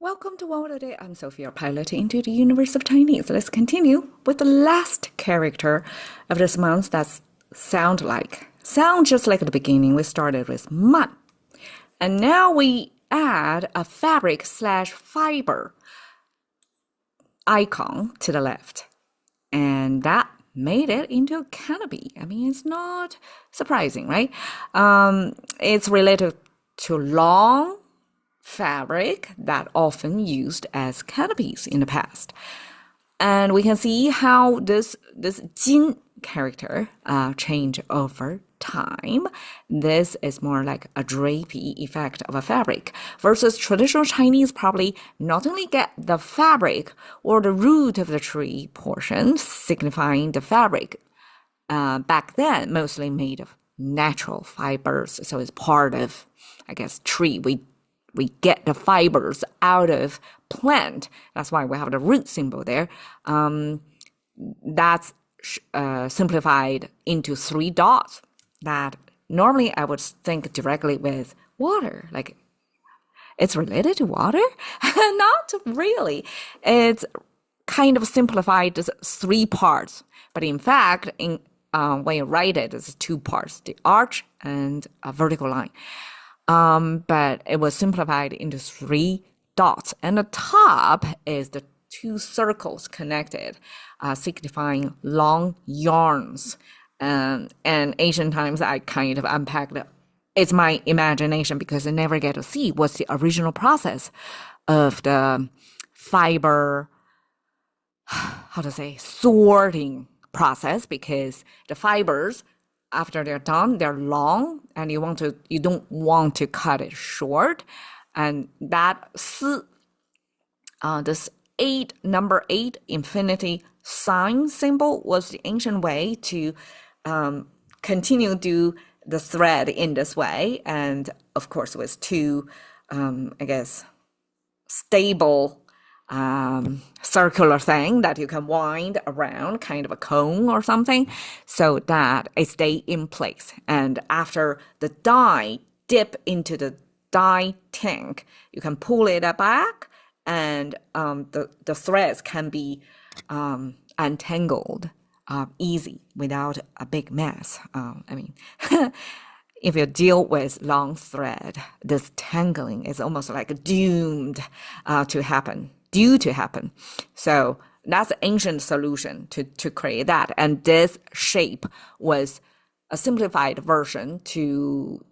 Welcome to OWAD Today. I'm Sophie, your pilot into the universe of Chinese. Let's continue with the last character of this month that's sound just like at the beginning. We started with man. And now we add a fabric/fiber icon to the left. And that made it into a canopy. I mean, it's not surprising, right? It's related to long fabric that often used as canopies in the past. And we can see how this jin character change over time. This is more like a drapey effect of a fabric versus traditional Chinese probably not only get the fabric or the root of the tree portion signifying the fabric back then mostly made of natural fibers. So it's part of, I guess, tree. We get the fibers out of plant. That's why we have the root symbol there. That's simplified into 3 dots that normally I would think directly with water. Like it's related to water? Not really. It's kind of simplified as 3 parts. But in fact, when you write it, it's 2 parts, the arch and a vertical line. But it was simplified into 3 dots. And the top is the 2 circles connected, signifying long yarns. And ancient times, I kind of unpacked it. It's my imagination because I never get to see what's the original process of the fiber, sorting process, because the fibers, after they're done, they're long, and you don't want to cut it short. And that this number 8 infinity sign symbol was the ancient way to continue do the thread in this way. And of course, with 2, stable circular thing that you can wind around, kind of a cone or something, so that it stay in place. And after the dye dip into the dye tank, you can pull it back, and the threads can be untangled easy without a big mess. If you deal with long thread, this tangling is almost like due to happen. So that's the ancient solution to create that. And this shape was a simplified version to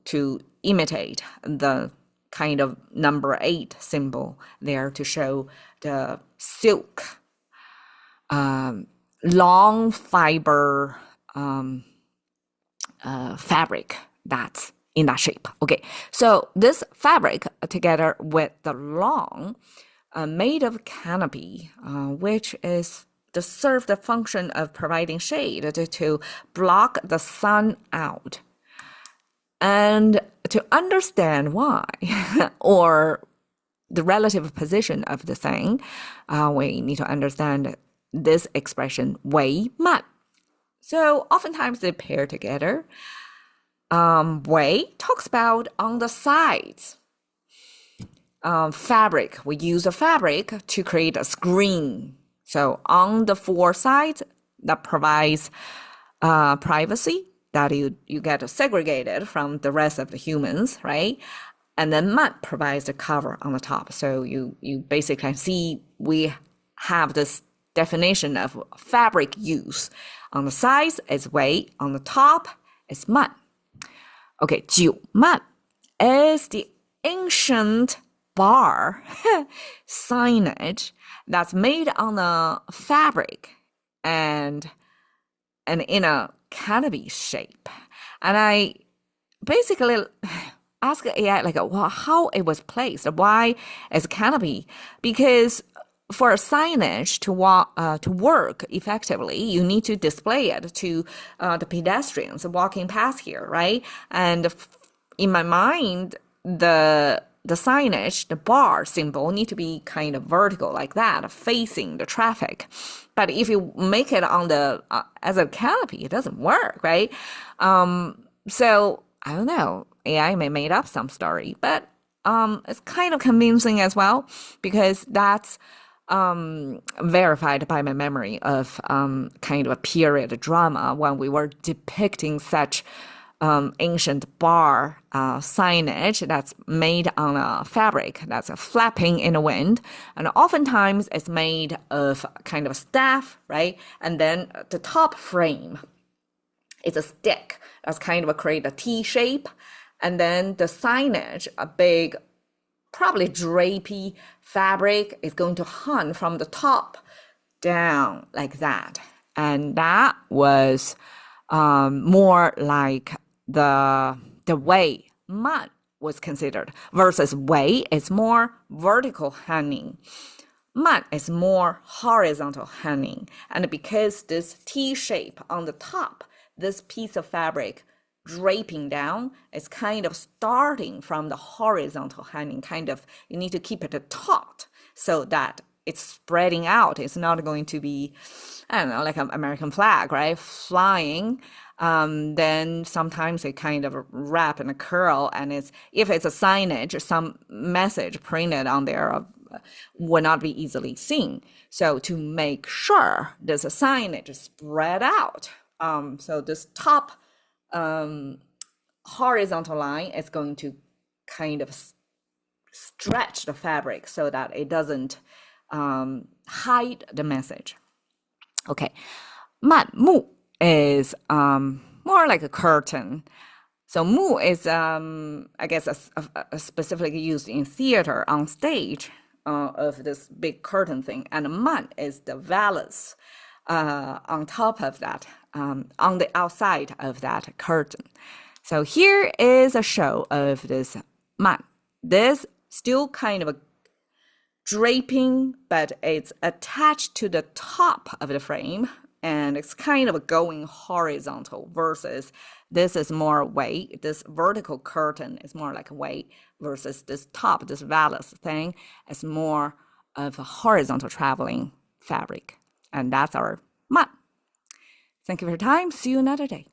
imitate the kind of number 8 symbol there to show the silk, long fiber fabric that's in that shape. Okay, so this fabric together with the long made of canopy, which is to serve the function of providing shade to block the sun out. And to understand why, or the relative position of the thing, we need to understand this expression, wei man. So oftentimes they pair together. Wei talks about on the sides. Fabric, we use a fabric to create a screen. So on the 4 sides, that provides privacy, that you get segregated from the rest of the humans, right? And then man provides the cover on the top. So you basically can see we have this definition of fabric use. On the sides is wei, on the top is man. Okay, 九man is the ancient bar signage that's made on a fabric and in a canopy shape. And I basically asked AI how it was placed, why is canopy? Because for a signage to work effectively, you need to display it to the pedestrians walking past here, right? And in my mind, the signage, the bar symbol, need to be kind of vertical like that, facing the traffic. But if you make it on the as a canopy, it doesn't work, right? So I don't know. AI may made up some story, but it's kind of convincing as well because that's verified by my memory of kind of a period drama when we were depicting such ancient bar signage that's made on a fabric that's flapping in the wind. And oftentimes it's made of kind of a staff, right? And then the top frame is a stick that's kind of create a T shape. And then the signage, a big, probably drapey fabric, is going to hang from the top down like that. And that was more like the way man was considered, versus way is more vertical hanging. Man is more horizontal hanging. And because this T shape on the top, this piece of fabric draping down is kind of starting from the horizontal hanging, kind of, you need to keep it taut so that it's spreading out. It's not going to be, I don't know, like an American flag, right? Flying. Then sometimes they kind of wrap in a curl, and if it's a signage, some message printed on there will not be easily seen. So to make sure there's a signage spread out, so this top horizontal line is going to kind of stretch the fabric so that it doesn't hide the message. Okay, 漫幕 is more like a curtain. So 幕 is, I guess, specifically used in theater on stage of this big curtain thing. And 漫 is the valance on top of that, on the outside of that curtain. So here is a show of this 漫. This still kind of a draping, but it's attached to the top of the frame, and it's kind of going horizontal, versus this is more weight. This vertical curtain is more like weight, versus this top, this valance thing, is more of a horizontal traveling fabric. And that's our 漫. Thank you for your time. See you another day.